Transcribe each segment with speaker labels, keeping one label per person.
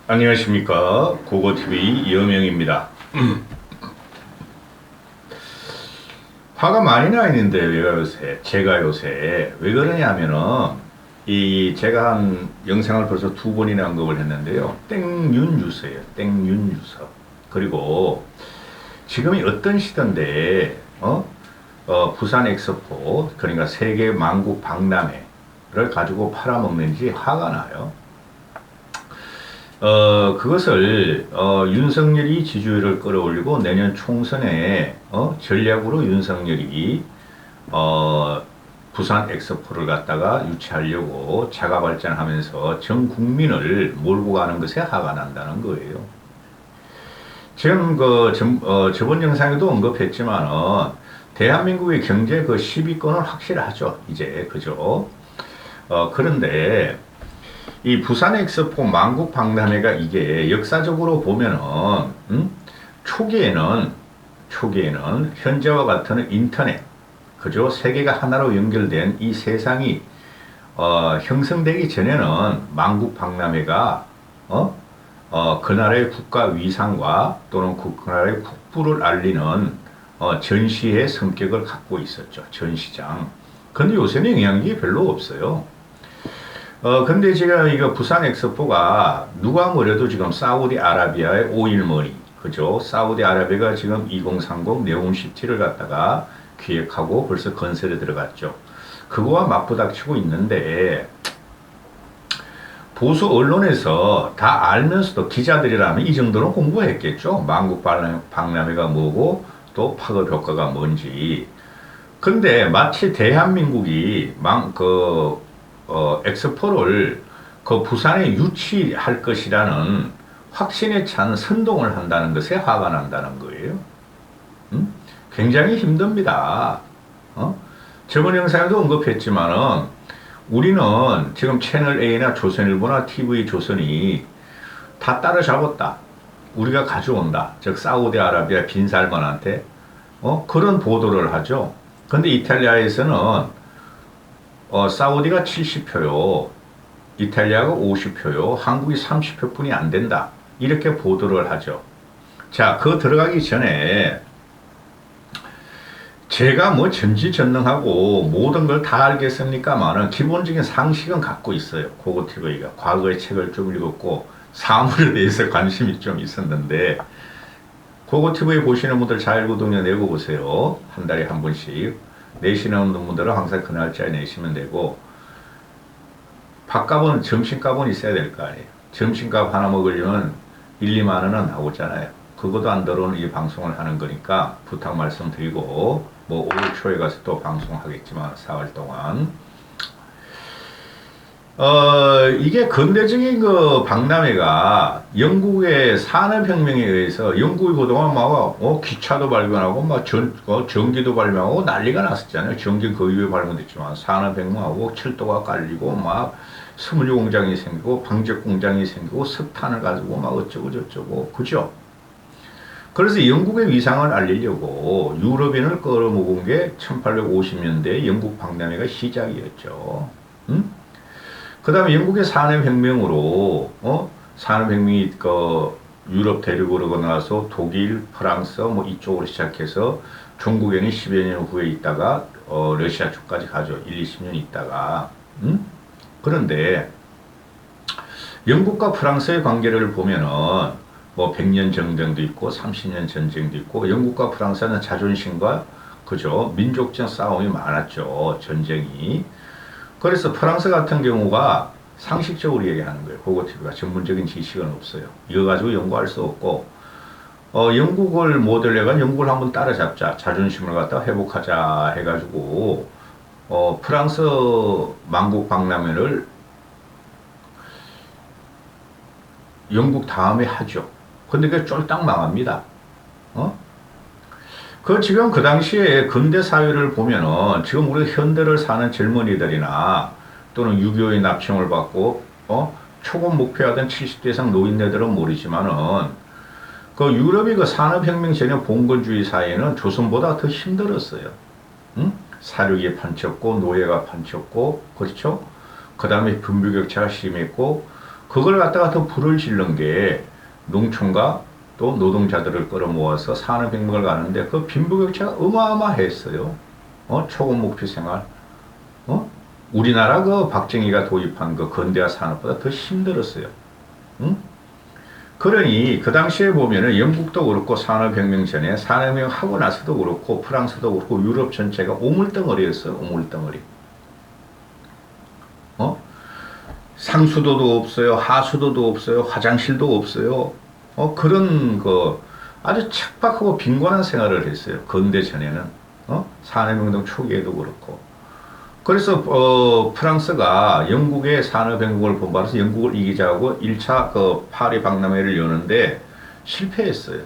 Speaker 1: 안녕하십니까. 고고TV 이영명입니다. 화가 많이 나 있는데 제가 요새 왜 그러냐면은 제가 한 영상을 벌써 2번이나 언급을 했는데요. 땡윤유서예요. 땡윤유서. 그리고 지금이 어떤 시대인데 부산 엑스포, 그러니까 세계 만국 박람회를 가지고 팔아먹는지 화가 나요. 그것을, 윤석열이 지지율을 끌어올리고 내년 총선에, 전략으로 윤석열이, 부산 엑스포를 갖다가 유치하려고 자가 발전하면서 전 국민을 몰고 가는 것에 화가 난다는 거예요. 지금 저번 영상에도 언급했지만은, 대한민국의 경제 그 10위권은 확실하죠. 이제, 그죠? 그런데, 이 부산 엑스포 만국 박람회가 이게 역사적으로 보면은 초기에는 현재와 같은 인터넷, 그죠? 세계가 하나로 연결된 이 세상이 형성되기 전에는 만국 박람회가 그 나라의 국가 위상과 또는 그 나라의 국부를 알리는 전시의 성격을 갖고 있었죠. 전시장. 근데 요새는 영향력이 별로 없어요. 근데 제가 이거 부산 엑스포가 누가 뭐래도 지금 사우디아라비아의 오일머니, 그죠? 사우디아라비아가 지금 2030 네온시티를 갖다가 기획하고 벌써 건설에 들어갔죠. 그거와 맞부닥치고 있는데, 보수 언론에서 다 알면서도 기자들이라면 이 정도는 공부했겠죠. 만국 박람회가 뭐고 또 파급 효과가 뭔지. 근데 마치 대한민국이 엑스포를 그 부산에 유치할 것이라는 확신에 찬 선동을 한다는 것에 화가 난다는 거예요. 굉장히 힘듭니다. 저번 영상에도 언급했지만은 우리는 지금 채널 A나 조선일보나 TV 조선이 다 따라잡았다. 우리가 가져온다. 즉 사우디아라비아 빈살만한테 그런 보도를 하죠. 근데 이탈리아에서는 사우디가 70표요, 이탈리아가 50표요, 한국이 30표뿐이 안 된다. 이렇게 보도를 하죠. 자, 그거 들어가기 전에 제가 뭐 전지전능하고 모든 걸 다 알겠습니까만은 기본적인 상식은 갖고 있어요. 고고TV가 과거의 책을 좀 읽었고 사물에 대해서 관심이 좀 있었는데, 고고TV 보시는 분들 잘 구독료 내고 보세요. 한 달에 한 번씩. 내시는 분들은 항상 그 날짜에 내시면 되고, 밥값은, 점심값은 있어야 될 거 아니에요. 점심값 하나 먹으려면 1, 2만 원은 나오잖아요. 그것도 안 들어오는 이 방송을 하는 거니까 부탁 말씀드리고, 뭐 5월 초에 가서 또 방송하겠지만 4월 동안 이게 근대적인 그 박람회가 영국의 산업혁명에 의해서, 영국이 그동안 막 기차도 발견하고 막 전기도 발명하고 난리가 났었잖아요. 전기 그 이후에 발명됐지만 산업혁명하고 철도가 깔리고 막 스물류 공장이 생기고 방적 공장이 생기고 석탄을 가지고 막 어쩌고 저쩌고, 그죠? 그래서 영국의 위상을 알리려고 유럽인을 끌어모은 게 1850년대 영국 박람회가 시작이었죠. 그 다음에 영국의 산업혁명으로, 산업혁명이 유럽 대륙으로 그러고 나서 독일, 프랑스 뭐 이쪽으로 시작해서 중국에는 10여 년 후에 있다가, 러시아 쪽까지 가죠. 1, 20년 있다가. 그런데 영국과 프랑스의 관계를 보면은 뭐 100년 전쟁도 있고 30년 전쟁도 있고, 영국과 프랑스는 자존심과, 그죠, 민족적 싸움이 많았죠. 전쟁이. 그래서 프랑스 같은 경우가 상식적으로 얘기하는 거예요. 고고TV가 전문적인 지식은 없어요. 이거 가지고 연구할 수 없고, 영국을 모델로 해가 영국을 한번 따라잡자. 자존심을 갖다 회복하자 해가지고, 프랑스 만국 박람회를 영국 다음에 하죠. 근데 그게 쫄딱 망합니다. 지금 그 당시에 근대 사회를 보면은 지금 우리 현대를 사는 젊은이들이나 또는 6.25의 납치형을 받고, 초급 목표하던 70대 이상 노인네들은 모르지만은 그 유럽이 그 산업혁명 전에 봉건주의 사회는 조선보다 더 힘들었어요. 사륙이 판쳤고, 노예가 판쳤고, 그렇죠? 그 다음에 빈부격차가 심했고, 그걸 갖다가 더 불을 지른 게 농촌과 또 노동자들을 끌어모아서 산업혁명을 가는데 그 빈부격차가 어마어마했어요. 초급 목표 생활. 우리나라 그 박정희가 도입한 그 근대화 산업보다 더 힘들었어요. 응? 그러니 그 당시에 보면은 영국도 그렇고 산업혁명 전에 산업혁명 하고 나서도 그렇고 프랑스도 그렇고 유럽 전체가 오물덩어리였어요. 오물덩어리. 상수도도 없어요. 하수도도 없어요. 화장실도 없어요. 그런 그 아주 척박하고 빈곤한 생활을 했어요. 근대 전에는. 산업혁명 초기에도 그렇고. 그래서 프랑스가 영국의 산업혁명을 본받아서 영국을 이기자고 1차 그 파리 박람회를 여는데 실패했어요.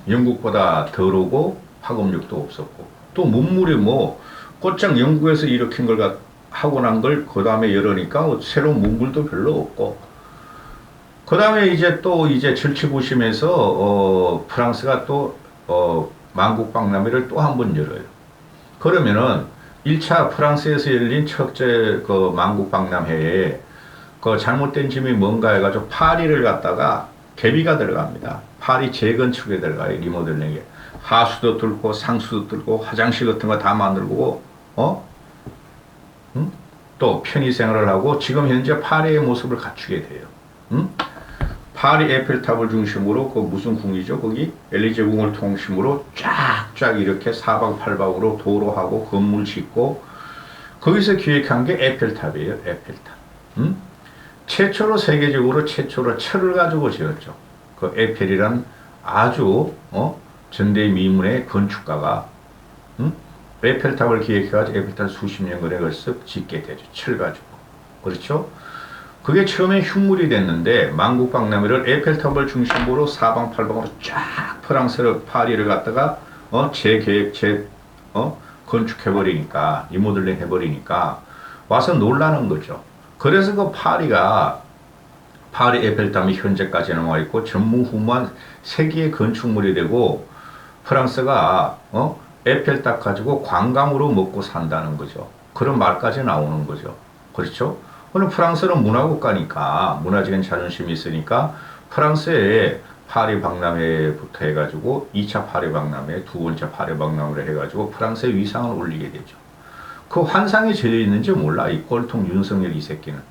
Speaker 1: 영국보다 덜 오고 파급력도 없었고 또 문물이 뭐 곧장 영국에서 일으킨 걸 하고 난 걸 그 다음에 열으니까 새로운 문물도 별로 없고 그 다음에 이제 또 이제 절치부심해서 프랑스가 또 만국 박람회를 또 한 번 열어요. 그러면은 1차 프랑스에서 열린 첫째 그 만국 박람회에 그 잘못된 점이 뭔가 해가지고 파리를 갖다가 개비가 들어갑니다. 파리 재건축에 들어가요. 리모델링에. 하수도 뚫고 상수도 뚫고 화장실 같은 거 다 만들고 또 편의생활을 하고 지금 현재 파리의 모습을 갖추게 돼요. 파리 에펠탑을 중심으로 그 무슨 궁이죠? 거기 엘리제 궁을 중심으로 쫙쫙 이렇게 사방팔방으로 도로하고 건물 짓고 거기서 기획한 게 에펠탑이에요. 에펠탑. 최초로 세계적으로 최초로 철을 가지고 지었죠. 그 에펠이란 아주 전대 미문의 건축가가 에펠탑을 기획해가지고 에펠탑 수십 년 전에 걸쳐 짓게 되죠. 철 가지고. 그렇죠? 그게 처음에 흉물이 됐는데 만국 박람회를 에펠탑을 중심으로 사방팔방으로 쫙 프랑스를 파리를 갖다가 재계획 건축해버리니까 리모델링 해버리니까 와서 놀라는 거죠. 그래서 그 파리 에펠탑이 현재까지 남아 있고 전무후무한 세계의 건축물이 되고 프랑스가 에펠탑 가지고 관광으로 먹고 산다는 거죠. 그런 말까지 나오는 거죠. 그렇죠? 오늘 프랑스는 문화국가니까 문화적인 자존심이 있으니까 프랑스에 파리 박람회부터 해가지고 2차 파리 박람회, 두 번째 파리 박람회를 해가지고 프랑스의 위상을 올리게 되죠. 그 환상에 질려 있는지 몰라. 이 꼴통 윤석열 이 새끼는.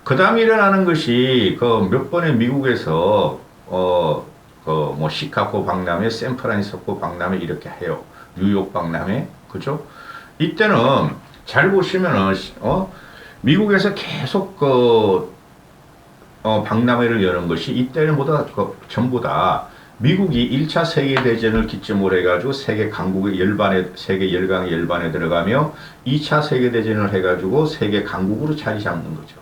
Speaker 1: 그 다음에 일어나는 것이 그 몇 번의 미국에서 뭐 시카고 박람회, 샌프란시스코 박람회 이렇게 해요. 뉴욕 박람회, 그죠? 이때는 잘 보시면은 미국에서 계속 박람회를 여는 것이 이때는 전부 다 미국이 1차 세계대전을 기점으로 해가지고 세계 열강의 열반에 들어가며 2차 세계대전을 해가지고 세계 강국으로 자리 잡는 거죠.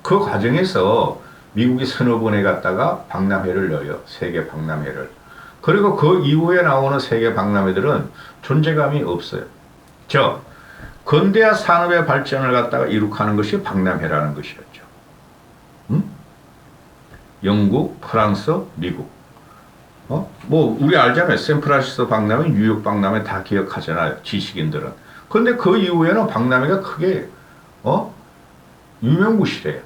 Speaker 1: 그 과정에서 미국이 서너 번에 갔다가 박람회를 열어요. 세계 박람회를. 그리고 그 이후에 나오는 세계 박람회들은 존재감이 없어요. 근대화 산업의 발전을 갖다가 이룩하는 것이 박람회라는 것이었죠. 영국, 프랑스, 미국. 뭐 우리 알잖아요. 샌프란시스코 박람회, 뉴욕 박람회 다 기억하잖아요. 지식인들은. 그런데 그 이후에는 박람회가 크게 유명무실해요.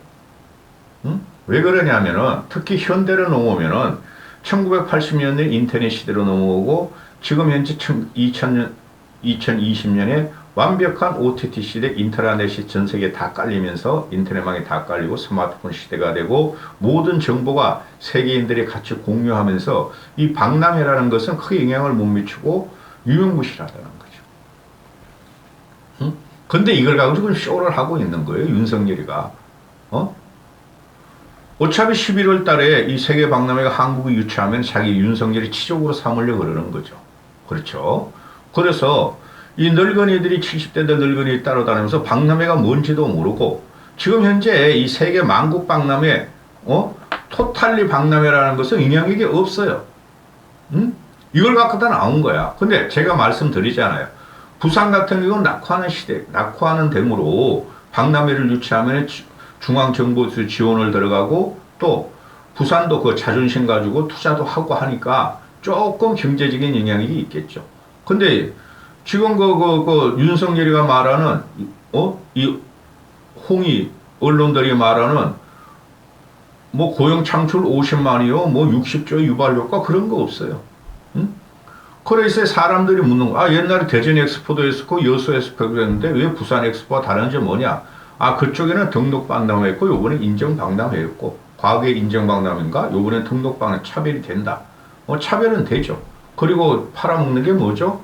Speaker 1: 왜 그러냐면은 특히 현대로 넘어오면은 1980년대 인터넷 시대로 넘어오고 지금 현재 2020년에 완벽한 OTT 시대 인터넷이 전 세계에 다 깔리면서 인터넷망이 다 깔리고 스마트폰 시대가 되고 모든 정보가 세계인들이 같이 공유하면서 이 박람회라는 것은 크게 영향을 못 미치고 유명무실하다는 거죠. 근데 이걸 가지고 쇼를 하고 있는 거예요. 윤석열이가. 어차피 11월 달에 이 세계 박람회가 한국에 유치하면 자기 윤석열이 치적으로 삼으려고 그러는 거죠. 그렇죠. 그래서 이 늙은이들이 70대들 늙은이 따라다니면서 박람회가 뭔지도 모르고 지금 현재 이 세계 만국 박람회, 토탈리 박람회라는 것은 영향력이 없어요. 이걸 갖고 다 나온 거야. 근데 제가 말씀드리잖아요. 부산 같은 경우는 낙후하는 시대, 낙후하는 댐으로 박람회를 유치하면 중앙정부에서 지원을 들어가고 또 부산도 그 자존심 가지고 투자도 하고 하니까 조금 경제적인 영향이 있겠죠. 근데 지금 윤석열이가 말하는 이 홍이 언론들이 말하는 뭐 고용 창출 50만이요, 뭐 60조 유발 효과 그런 거 없어요. 응? 그래서 사람들이 묻는 거, 아, 옛날에 대전 엑스포도 했었고, 여수 엑스포도 했는데, 왜 부산 엑스포와 다른 점 뭐냐? 아, 그쪽에는 등록 박람회였고, 요번에 인정 박람회였고, 과거에 인정 박람회인가? 요번에 등록 박람회 차별이 된다. 차별은 되죠. 그리고 팔아먹는 게 뭐죠?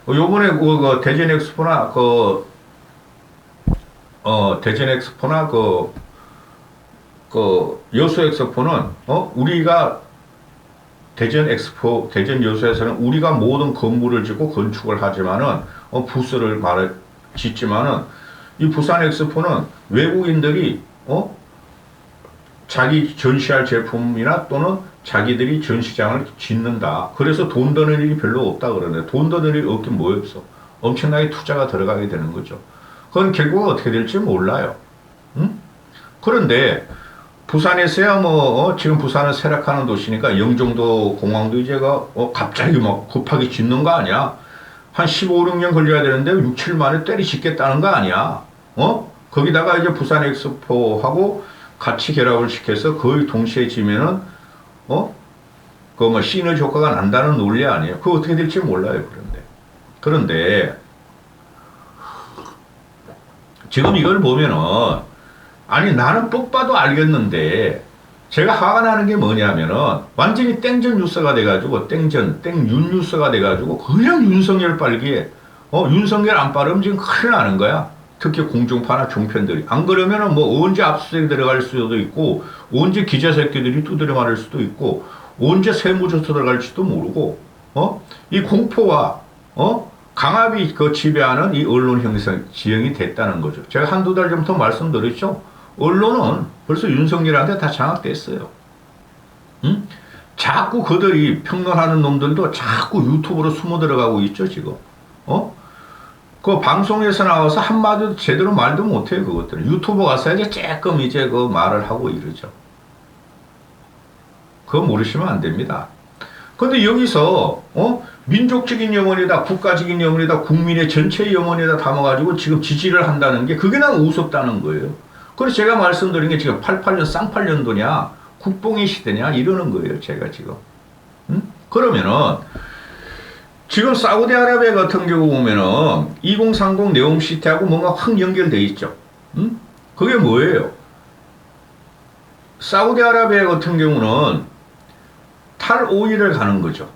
Speaker 1: 요번에 그 대전 엑스포나, 대전 엑스포나 여수 엑스포는, 우리가 대전 엑스포, 대전 여수에서는 우리가 모든 건물을 짓고 건축을 하지만은, 부스를 짓지만은, 이 부산 엑스포는 외국인들이, 자기 전시할 제품이나 또는 자기들이 전시장을 짓는다. 그래서 돈 드는 일이 별로 없다 그러는데, 돈 드는 일이 없긴 뭐 없어. 엄청나게 투자가 들어가게 되는 거죠. 그건 결국 어떻게 될지 몰라요. 응? 그런데, 부산에서야 지금 부산은 쇠락하는 도시니까 영종도 공항도 이제가 갑자기 막 급하게 짓는 거 아니야? 한 15, 16년 걸려야 되는데 6, 7만에 때리 짓겠다는 거 아니야? 거기다가 이제 부산 엑스포하고 같이 결합을 시켜서 거의 동시에 지면은 시너지 효과가 난다는 논리 아니에요? 그거 어떻게 될지 몰라요. 그런데 지금 이걸 보면은 아니 나는 뻑 봐도 알겠는데 제가 화가 나는 게 뭐냐면은 완전히 땡전 뉴스가 돼가지고 땡윤 뉴스가 돼가지고 그냥 윤석열 빨기에 윤석열 안 빠르면 지금 큰일 나는 거야. 특히 공중파나 종편들이 안 그러면은 뭐 언제 압수수색 들어갈 수도 있고 언제 기자 새끼들이 두드려 맞을 수도 있고 언제 세무조사 들어갈지도 모르고 이 공포와 강압이 지배하는 이 언론 형성 지형이 됐다는 거죠. 제가 한두 달 전부터 말씀드렸죠. 언론은 벌써 윤석열한테 다 장악됐어요. 응? 자꾸 그들이 평론하는 놈들도 자꾸 유튜브로 숨어 들어가고 있죠, 지금. 그 방송에서 나와서 한마디도 제대로 말도 못해요, 그것들은. 유튜브 가서 이제 조금 이제 그 말을 하고 이러죠. 그거 모르시면 안 됩니다. 근데 여기서, 민족적인 염원이다, 국가적인 염원이다, 국민의 전체 염원에다 담아가지고 지금 지지를 한다는 게 그게 난 우습다는 거예요. 그래서 제가 말씀드린 게 지금 88년 쌍팔년도냐, 국뽕의 시대냐, 이러는 거예요, 제가 지금. 그러면은, 지금 사우디아라비아 같은 경우 보면은, 2030 네옴시티하고 뭔가 확 연결돼 있죠. 그게 뭐예요? 사우디아라비아 같은 경우는 탈오일을 가는 거죠.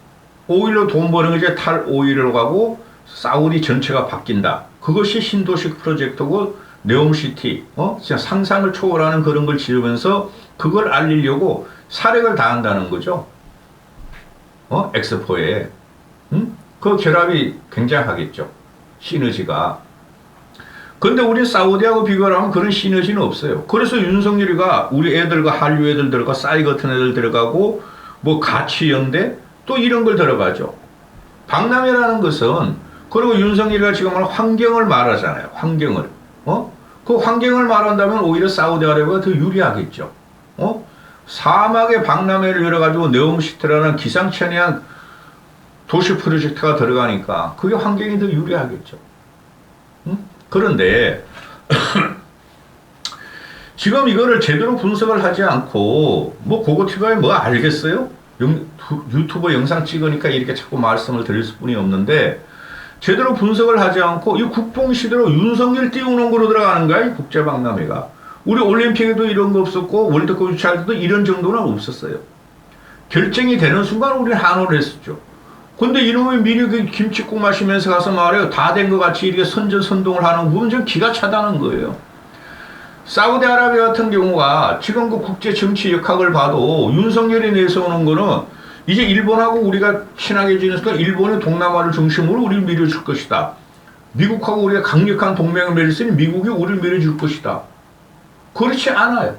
Speaker 1: 오일로 돈 버는 게 이제 탈오일을 가고, 사우디 전체가 바뀐다. 그것이 신도시 프로젝트고, 네옴시티, 진짜 상상을 초월하는 그런 걸 지으면서 그걸 알리려고 사력을 다한다는 거죠. 엑스포에. 그 결합이 굉장하겠죠. 시너지가. 근데 우리 사우디하고 비교를 하면 그런 시너지는 없어요. 그래서 윤석열이가 우리 애들과 한류 애들 들어가, 싸이 같은 애들 들어가고, 뭐 가치연대, 또 이런 걸 들어가죠. 박람회라는 것은, 그리고 윤석열이가 지금 환경을 말하잖아요. 환경을. 그 환경을 말한다면 오히려 사우디아라비아가 더 유리하겠죠. 사막의 박람회를 열어가지고 네옴시티라는 기상천외한 도시 프로젝트가 들어가니까 그게 환경이 더 유리하겠죠. 그런데 지금 이거를 제대로 분석을 하지 않고 뭐 고고티바에 뭐 알겠어요? 유튜브 영상 찍으니까 이렇게 자꾸 말씀을 드릴 수뿐이 없는데 제대로 분석을 하지 않고 이 국뽕시대로 윤석열 띄우는 거로 들어가는 거야, 이 국제박람회가. 우리 올림픽에도 이런 거 없었고 월드컵 유치할 때도 이런 정도는 없었어요. 결정이 되는 순간 우리는 한호를 했었죠. 근데 이놈의 미리 그 김치국 마시면서 가서 말해요. 다 된 것 같이 이렇게 선전선동을 하는 부분 좀 기가 차다는 거예요. 사우디아라비아 같은 경우가 지금 그 국제 정치 역학을 봐도 윤석열이 내세우는 거는 이제 일본하고 우리가 친하게 지내니까 일본의 동남아를 중심으로 우리를 밀어줄 것이다. 미국하고 우리가 강력한 동맹을 맺었으니 미국이 우리를 밀어줄 것이다. 그렇지 않아요.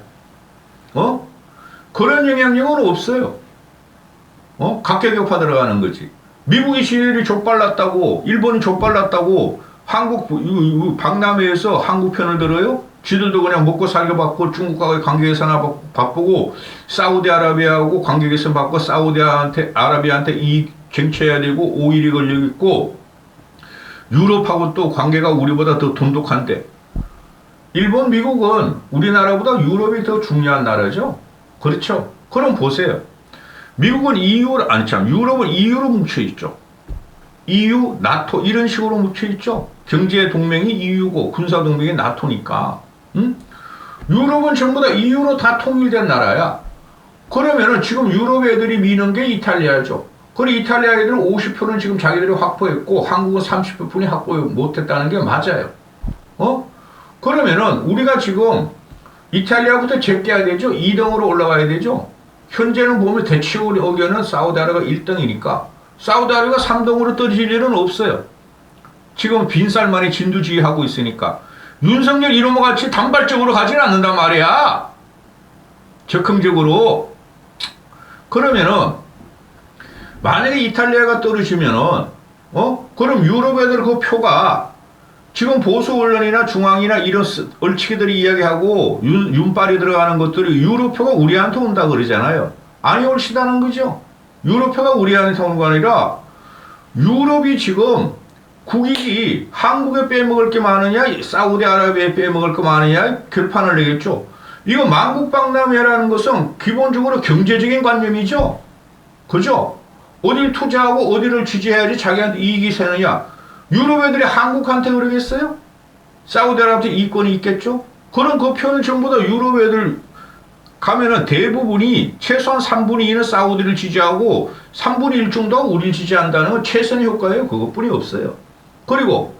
Speaker 1: 그런 영향력은 없어요. 각계격파 들어가는 거지. 미국이 지들이 족발랐다고, 일본이 족발랐다고, 한국, 박람회에서 한국 편을 들어요? 지들도 그냥 먹고 살게 받고 중국과의 관계 개선을 바쁘고 사우디아라비아하고 관계 개선 받고 사우디아라비아한테 이익 쟁취해야 되고 오일이 걸려 있고 유럽하고 또 관계가 우리보다 더 돈독한데 일본, 미국은 우리나라보다 유럽이 더 중요한 나라죠. 그렇죠? 그럼 보세요. 미국은 EU를, 아니 참, 유럽은 EU로 뭉쳐있죠. EU, 나토, 이런 식으로 뭉쳐있죠. 경제 동맹이 EU고, 군사 동맹이 나토니까. 응? 유럽은 전부 다 EU로 다 통일된 나라야. 그러면은 지금 유럽 애들이 미는 게 이탈리아죠. 그리고 이탈리아 애들은 50%는 지금 자기들이 확보했고, 한국은 30%이 확보 못했다는 게 맞아요. 그러면은 우리가 지금 이탈리아부터 제껴야 되죠. 2등으로 올라가야 되죠. 현재는 보면 대치골 의견은 사우디아라비아가 1등이니까 사우디아라비아가 3등으로 떨어질 일은 없어요. 지금 빈살만이 진두지휘하고 있으니까 윤석열 이놈과 같이 단발적으로 가지는 않는단 말이야. 적극적으로. 그러면은 만약에 이탈리아가 떨어지면은 그럼 유럽 애들 그 표가 지금 보수 언론이나 중앙이나 이런 얼치기들이 이야기하고 윤빨이 들어가는 것들이 유럽표가 우리한테 온다 그러잖아요. 아니 옳시다는 거죠. 유럽표가 우리한테 오는 거 아니라 유럽이 지금 국익이 한국에 빼먹을 게 많으냐 사우디아라비아에 빼먹을 게 많으냐 결판을 내겠죠. 이거 만국박람회라는 것은 기본적으로 경제적인 관념이죠. 그죠? 어딜 투자하고 어디를 지지해야지 자기한테 이익이 새느냐. 유럽 애들이 한국한테 그러겠어요? 사우디아라비아한테 이권이 있겠죠? 그럼 그 표는 전부 다 유럽 애들 가면은 대부분이 최소한 3분의 2는 사우디를 지지하고 3분의 1 정도가 우리를 지지한다는 건 최선의 효과예요. 그것뿐이 없어요. 그리고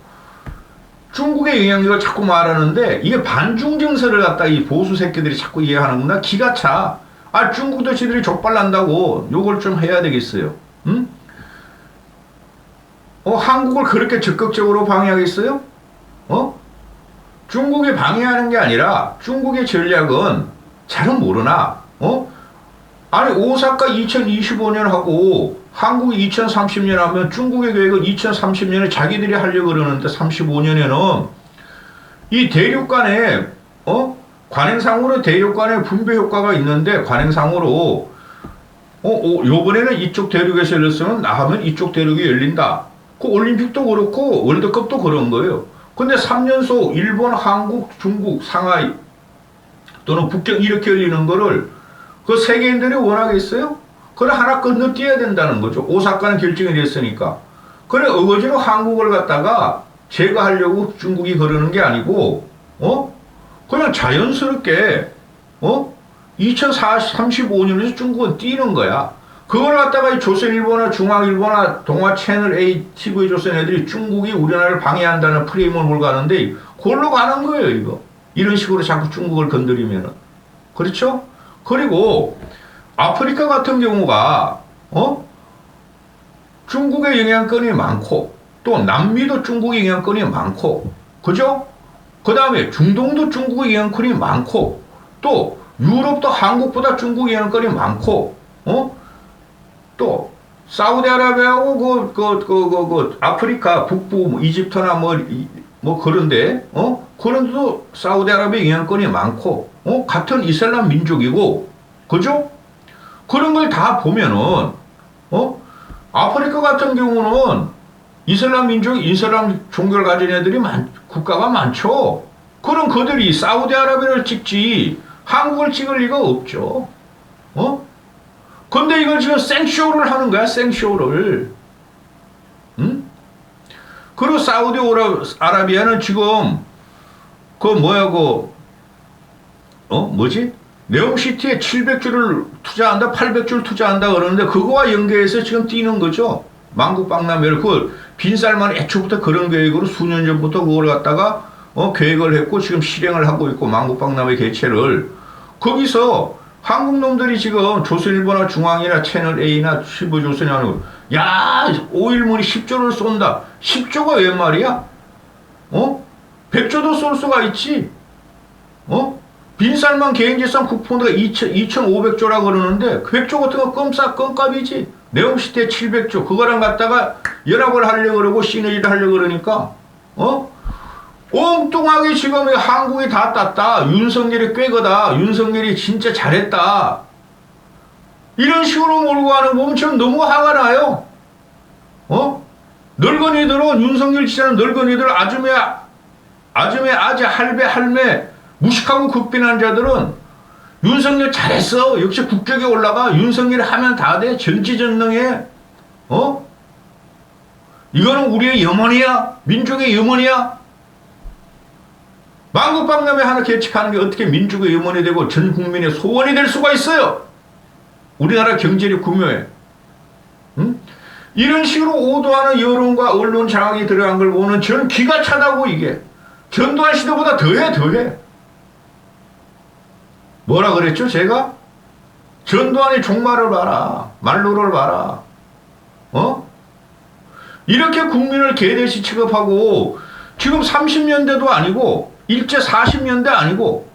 Speaker 1: 중국의 영향력을 자꾸 말하는데 이게 반중 정서를 갖다 이 보수 새끼들이 자꾸 이해하는구나. 기가 차. 아 중국도 지들이 족발난다고 요걸 좀 해야 되겠어요. 응? 한국을 그렇게 적극적으로 방해하겠어요? 중국이 방해하는 게 아니라 중국의 전략은 잘은 모르나? 아니 오사카 2025년 하고 한국이 2030년 하면 중국의 계획은 2030년에 자기들이 하려고 그러는데 35년에는 이 대륙 간에 관행상으로 대륙 간에 분배 효과가 있는데 관행상으로 요번에는 이쪽 대륙에서 열렸으면 나하면 이쪽 대륙이 열린다. 그 올림픽도 그렇고 월드컵도 그런 거예요. 근데 3년속 일본, 한국, 중국, 상하이 또는 북경 이렇게 열리는 거를 그 세계인들이 원하겠어요? 그래 하나 건너뛰어야 된다는 거죠. 오사카는 결정이 됐으니까. 그래 어거지로 한국을 갖다가 제거하려고 중국이 그러는 게 아니고 그냥 자연스럽게 2035년에서 중국은 뛰는 거야. 그걸 갖다가 조선일보나 중앙일보나 동아 채널A, TV조선 애들이 중국이 우리나라를 방해한다는 프레임을 몰고 가는데 그걸로 가는 거예요, 이거. 이런 식으로 자꾸 중국을 건드리면은. 그렇죠? 그리고 아프리카 같은 경우가 중국의 영향권이 많고 또 남미도 중국의 영향권이 많고 그죠? 그 다음에 중동도 중국의 영향권이 많고 또 유럽도 한국보다 중국의 영향권이 많고 또 사우디아라비아하고 그 아프리카 북부 뭐 이집트나 뭐 그런데 그런데도 사우디아라비아 영향권이 많고 같은 이슬람 민족이고 그죠? 그런 걸 다 보면은 아프리카 같은 경우는 이슬람 민족, 이슬람 종교를 가진 애들이 국가가 많죠. 그럼 그들이 사우디아라비아를 찍지 한국을 찍을 리가 없죠. 근데 이걸 지금 생쇼를 하는 거야, 생쇼를. 응? 그리고 사우디아라비아는 지금 네옴시티에 700주를 투자한다, 800주를 투자한다 그러는데 그거와 연계해서 지금 뛰는 거죠. 만국박람회를 그 빈살만 애초부터 그런 계획으로 수년 전부터 그걸 갖다가 계획을 했고 지금 실행을 하고 있고 만국박람회 개최를 거기서 한국 놈들이 지금 조선일보나 중앙이나 채널A나 시부조선이 하는 거 야 5일문이 10조를 쏜다. 10조가 웬 말이야? 100조도 쏠 수가 있지. 빈살만 개인재산 국폰도가 2,500조라 그러는데 100조 같은 거 껌값이지. 네옴시티에 700조 그거랑 갖다가 연합을 하려고 그러고 시너지를 하려고 그러니까 엉뚱하게 지금 한국이 다 땄다. 윤석열이 꾀거다. 윤석열이 진짜 잘했다. 이런 식으로 몰고 가는 거 보면 전 너무 화가 나요. 늙은이들은 윤석열 지사는 늙은이들 아줌에 아재 할배 할매 무식하고 극빈한 자들은 윤석열 잘했어. 역시 국격에 올라가. 윤석열이 하면 다 돼. 전지전능해. 어? 이거는 우리의 염원이야. 민족의 염원이야. 만국박람회 하나 개최하는 게 어떻게 민족의 염원이 되고 전 국민의 소원이 될 수가 있어요. 우리나라 경제력 구묘에. 응? 이런 식으로 오도하는 여론과 언론 장악이 들어간 걸 보는 저는 기가 차다고 이게. 전두환 시대보다 더해. 뭐라 그랬죠 제가? 전두환이 종말을 봐라. 말로를 봐라. 어? 이렇게 국민을 개돼지 취급하고 지금 30년대도 아니고 일제 40년대 아니고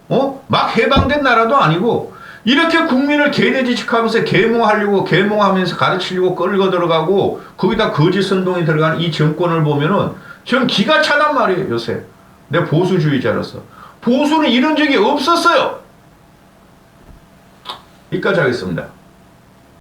Speaker 1: 막 해방된 나라도 아니고 이렇게 국민을 개돼지 취급하면서 계몽하면서 가르치려고 끌고 들어가고 거기다 거짓 선동이 들어가는 이 정권을 보면은 전 기가 차단 말이에요 요새. 내 보수주의자로서. 보수는 이런 적이 없었어요. 여기까지 하겠습니다.